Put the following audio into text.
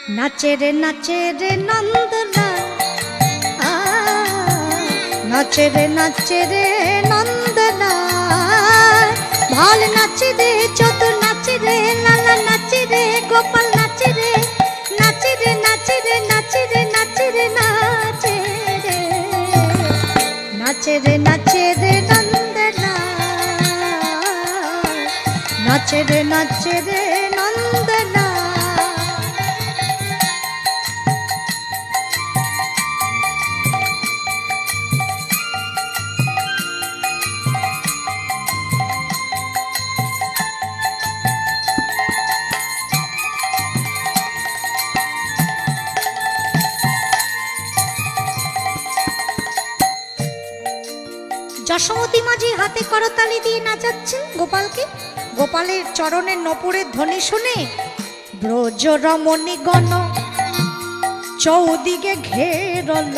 নাচে রে নন্দলাল, নাচে রে নন্দলাল, ভাল নাচে রে চতুর নাচে রে লালা নাচে রে গোপাল নাচে রে নাচে রে নাচে রে নাচে রে নাচে রে নাচে রে নাচে রে নন্দলাল, নাচে রে নন্দলাল। যশোমতী মাঝি হাতে করতালি দিয়ে নাচাচ্ছে গোপালকে। গোপালের চরণের নপুরের ধ্বনি শুনে ব্রজ রমণীগণ চৌদিকে ঘেরল।